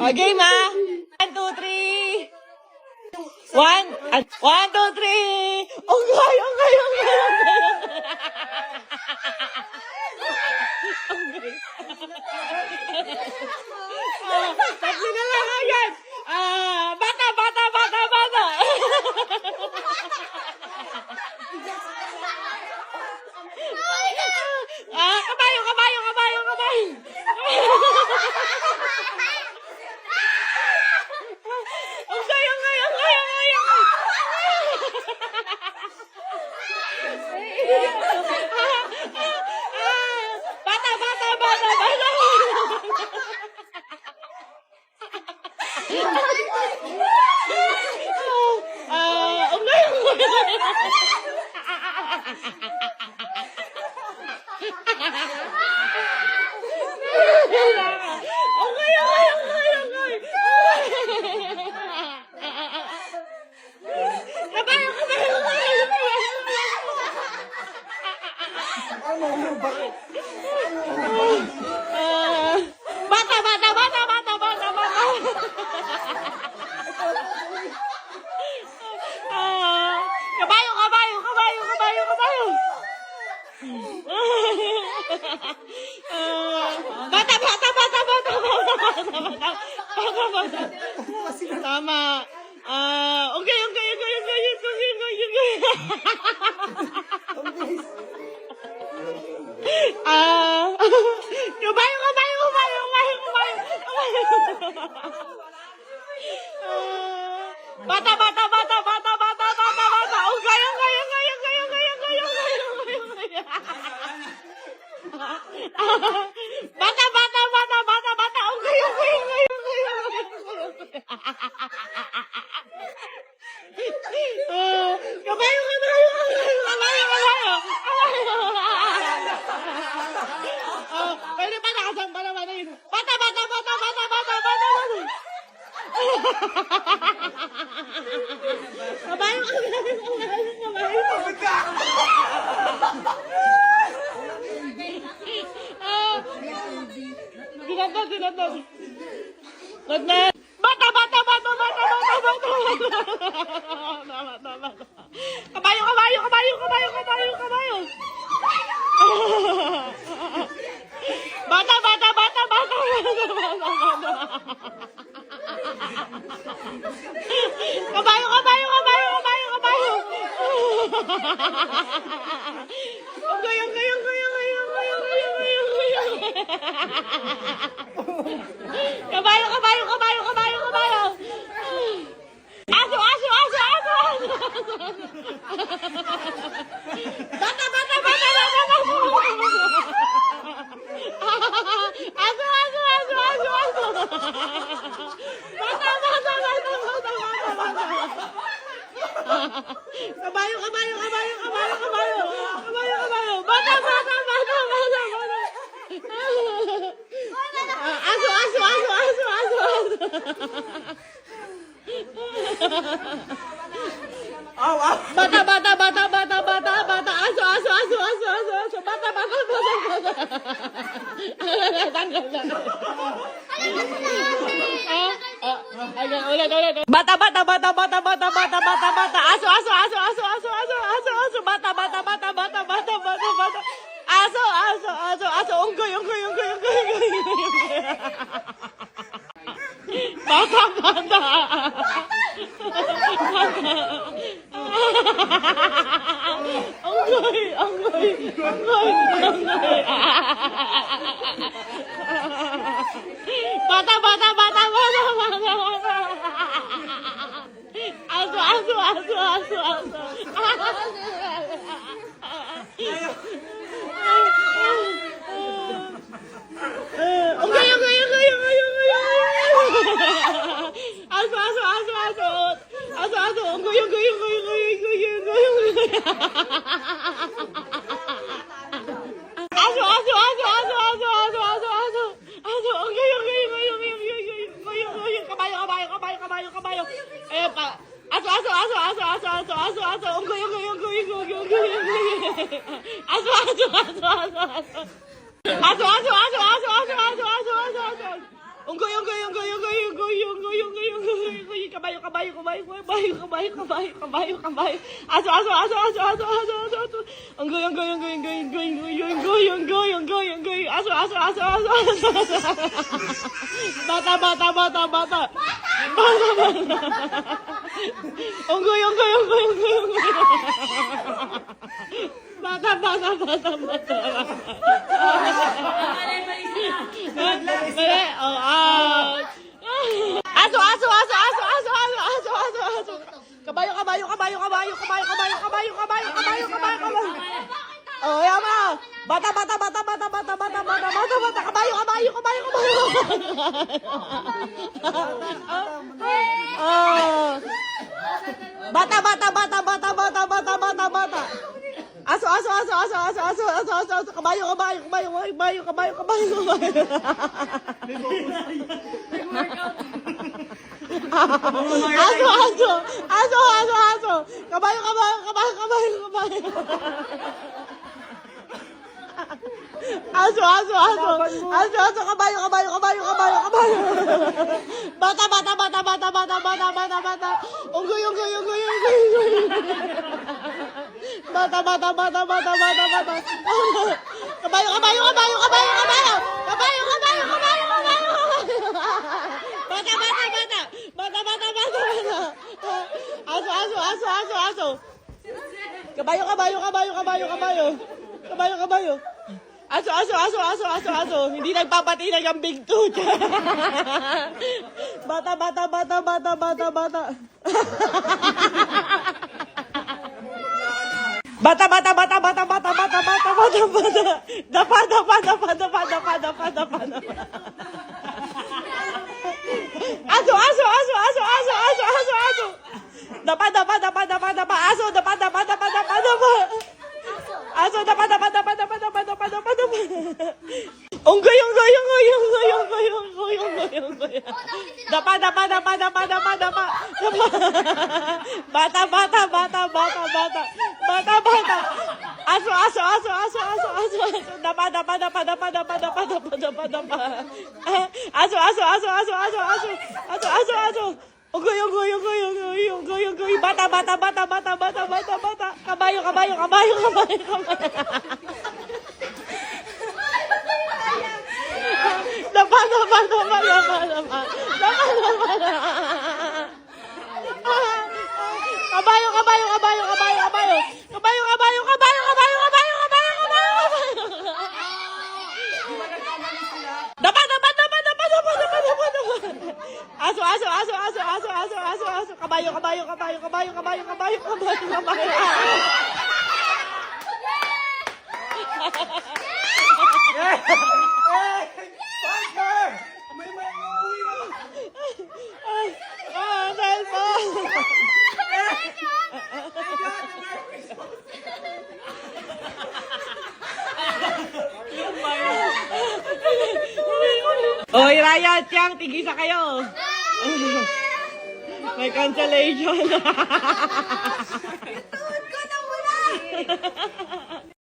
O, game ha? 1, 2, 3. 1, 2, 3. Unggoy, unggoy, unggoy, unggoy. Tatlo na lang agad. Bata, bata, bata, bata. Kabayo, kabayo, kabayo, kabayo. Unggoy, unggoy, unggoy, unggoy, unggoy. Bata, bata, bata, bata. Unggoy, unggoy. Unggoy, unggoy, unggoy, unggoy. Kabayo, kabayo, kabayo, bata, bata, bata, bata, bata, bata. Kabayo, kabayo, kabayo, kabayo, kabayo. Bata, bata, bata, bata, bata, bata, bata, bata. Tama. Okay, okay, okay, okay, okay, okay, okay. Kabayo, kabayo, kabayo, kabayo, kabayo, kabayo. Bata, bata, bata, bata, bata, bata, bata. Okay, okay, okay, okay, okay, okay, okay, okay. Bata, bata, bata, bata, bata. Okay, okay, okay, okay, okay. Kabayo, kabayo, kabayo, kabayo, kabayo. Pwede pa nakasang pala ba na yun? Bata, bata, bata, bata, bata, bata, bata. Kabayo, kabayo, kabayo, kabayo. Ginatod, ginatod. Good na. Bata, bata, bata, bata, bata, bata. Tama, tama. Kabayo, kabayo, kabayo, kabayo, kabayo, kabayo. Bata, bata, bata, bata, bata, bata. Kabayo, kabayo, kabayo, kabayo, kabayo. Unggoy, unggoy, unggoy, unggoy, unggoy, unggoy, unggoy, unggoy. Kabayo, kabayo, kabayo, kabayo, kabayo. Aso, aso, aso, aso, aso. Bata, bata, bata, bata, bata. Aso, aso, aso, aso, aso. Bata, bata, bata, bata, bata, bata. Kabayo, kabayo, kabayo, kabayo, kabayo. Kabayo, kabayo. Bata, bata, bata, bata, bata. Aso, aso, aso, aso, aso, aso. Bata, bata, bata, bata, bata, bata. Aso, aso, aso, aso, aso, aso. Bata, bata, bata, bata. Tanggal, tanggal. Ulit, ulit. Bata, bata, bata, bata, bata, bata, bata, bata. Aso, aso, aso, aso, aso, aso, aso, aso. Bata, bata, bata, bata, bata, bata, bata. Aso, aso, aso, aso. Unggoy, unggoy, unggoy, unggoy, unggoy. Bata, bata. Unggoy, unggoy, unggoy, unggoy. Bata, bata, bata, bata, bata, bata. Aso, aso, aso, aso, aso. Okay, okay, okay, okay, okay. Aso, aso, aso, aso. Aso, aso. Unggoy, unggoy, unggoy, unggoy, unggoy, unggoy, unggoy. Aso, aso, aso, aso, aso, aso, aso, aso. Aso, unggoy, unggoy, unggoy, unggoy, unggoy, unggoy, unggoy, unggoy. Kabayo, kabayo, kabayo, kabayo, kabayo. Ayan pa. Aso, aso, aso, aso, aso, aso, aso, aso. Unggoy, unggoy, unggoy, unggoy, unggoy, unggoy. Aso, aso, aso, aso, aso. Aso, aso, aso, aso, aso, aso, aso, aso, aso. Unggoy, unggoy, unggoy, unggoy, unggoy. kabayo, kabayo, kabayo, kabayo, kabayo, kabayo, kabayo. Aso, aso, aso, aso, aso, aso, aso, aso. Ang goy, ang goy, ang goy, ang goy, ang goy, ang goy, ang goy, ang goy, ang goy, ang goy. Aso, aso, aso, aso, aso, aso. Bata, bata, bata, bata. Bata, bata. Ang goy, ang goy, ang goy, ang goy, ang goy. Bata, bata, bata, bata. Mali, oh, aso, aso, aso, aso, aso, aso, aso, aso, aso. Kabayo, kabayo, kabayo, kabayo, kabayo, kabayo, kabayo, kabayo, kabayo, kabayo, kabayo. Oh, yan mo. Bata, bata, bata, bata, bata, bata, bata, bata, bata, kabayo, kabayo, kabayo, kabayo. Oh. Bata, bata, bata, bata, bata, bata, bata, bata. Aso, aso, aso, aso, aso, aso, aso, aso, aso, kabayo, kabayo, kabayo, kabayo, kabayo, kabayo, kabayo. Aso, aso, aso, aso, aso, kabayo, kabayo, kabayo, kabayo, kabayo. Aso, aso, aso, aso, aso, kabayo, kabayo, kabayo, kabayo, kabayo. Bata, bata, bata, bata, bata, bata, bata, bata. Unggoy, unggoy, unggoy, unggoy, unggoy. Bata, bata, bata, bata, bata, bata. Kabayo, kabayo, kabayo, kabayo, kabayo. Kabayo, kabayo, kabayo, kabayo, kabayo. Bata, bata, bata. Bata, bata, bata, bata. Aso, aso, aso, aso, aso. Kabayo, kabayo, kabayo, kabayo, kabayo. Kabayo, kabayo. Aso, aso, aso, aso, aso, aso. Hindi nagpapatinag ang big tooth. Bata, bata, bata, bata, bata, bata. Bata, bata, bata, bata, bata, bata, bata, bata, bata. Dapa, dapa, dapa, dapa, dapa, dapa, dapa, dapa. Aso, aso, aso, aso, aso, aso, aso, aso. Dapa, dapa, dapa, dapa, dapa, aso, dapa, dapa, dapa, dapa, dapa. Aso, dapa, dapa, dapa, dapa, dapa, dapa, dapa, dapa. Unggoy, unggoy, unggoy, unggoy, unggoy, unggoy, unggoy, unggoy. Dapa, dapa, dapa, dapa, dapa, dapa. Bata, bata, bata, bata, bata. Bata, bata. Aso, aso, aso, aso, aso, aso, aso. Dapa, dapa, dapa, dapa, dapa, dapa, dapa, dapa, dapa. Aso, aso, aso, aso, aso, aso. Aso, aso, aso. Unggoy, unggoy, unggoy, unggoy, unggoy, unggoy. Bata, bata, bata, bata, bata, bata, bata. Kabayo, kabayo, kabayo, kabayo, kabayo. Dapa, dapa, dapa, dapa, dapa. Dapa, dapa, dapa. Kabayo, kabayo, kabayo, kabayo, kabayo. Kabayo, kabayo, kabayo, kabayo, kabayo, kabayo, kabayo, kabayo. Dapa, dapa, dapa, dapa, dapa, dapa, dapa, dapa. Aso, aso, aso, aso, aso, aso, aso, aso. Kabayo, kabayo, kabayo, kabayo, kabayo, kabayo, kabayo, kabayo. Oy, Ryan, Tiang, tigisa kayo. May cancellation.